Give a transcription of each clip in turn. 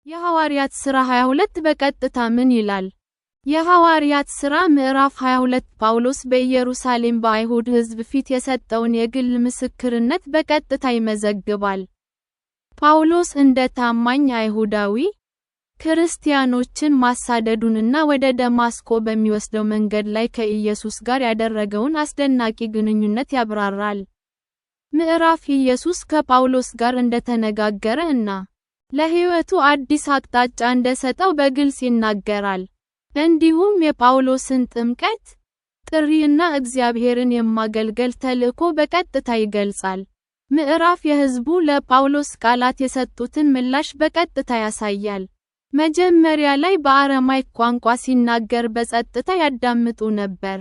የሐዋርያት ሥራ 22 በቀጥታ ምን ይላል? የሐዋርያት ሥራ ምዕራፍ 22 ጳውሎስ በኢየሩሳሌም በአይሁድ ሕዝብ ፊት የሰጠውን የግል ምስክርነት በቀጥታ ይመዘግባል። ጳውሎስ እንደ ታማኝ አይሁዳዊ፣ ክርስቲያኖችን ማሳደዱንና ወደ ደማስቆ በሚወስደው መንገድ ላይ ከኢየሱስ ጋር ያደረገውን አስደናቂ ግንኙነት ያብራራል። ምዕራፍ ኢየሱስ ከጳውሎስ ጋር እንደተነጋገረ እና ለሕይወቱ አዲስ አቅጣጫ እንደሰጠው በግልጽ ይናገራል። እንዲሁም የጳውሎስን ጥምቀት፣ ጥሪ እና እግዚአብሔርን የማገልገል ተልእኮ በቀጥታ ይገልጻል። ምዕራፍ የሕዝቡ ለጳውሎስ ቃላት የሰጡትን ምላሽ በቀጥታ ያሳያል። መጀመሪያ ላይ በአረማይክ ቋንቋ ሲናገር በጸጥታ ያዳምጡ ነበር።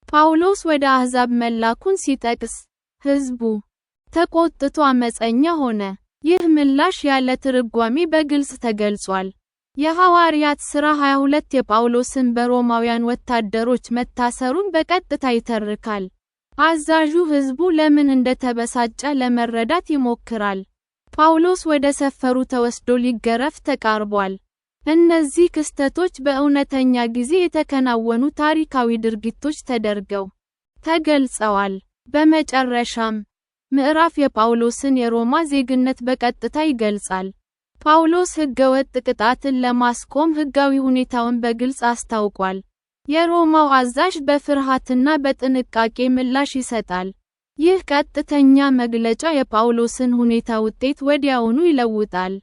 ጳውሎስ ወደ አሕዛብ መላኩን ሲጠቅስ፣ ሕዝቡ ተቆጥቶ አመፀኛ ሆነ። ይህ ምላሽ ያለ ትርጓሜ በግልጽ ተገልጿል። የሐዋርያት ሥራ 22 የጳውሎስን በሮማውያን ወታደሮች መታሰሩን በቀጥታ ይተርካል። አዛዡ ሕዝቡ ለምን እንደተበሳጨ ለመረዳት ይሞክራል። ጳውሎስ ወደ ሰፈሩ ተወስዶ ሊገረፍ ተቃርቧል። እነዚህ ክስተቶች በእውነተኛ ጊዜ የተከናወኑ ታሪካዊ ድርጊቶች ተደርገው ተገልጸዋል። በመጨረሻም፣ ምዕራፍ የጳውሎስን የሮማ ዜግነት በቀጥታ ይገልጻል። ጳውሎስ ሕገወጥ ቅጣትን ለማስቆም ሕጋዊ ሁኔታውን በግልጽ አስታውቋል። የሮማው አዛዥ በፍርሃትና በጥንቃቄ ምላሽ ይሰጣል። ይህ ቀጥተኛ መግለጫ የጳውሎስን ሁኔታ ውጤት ወዲያውኑ ይለውጣል።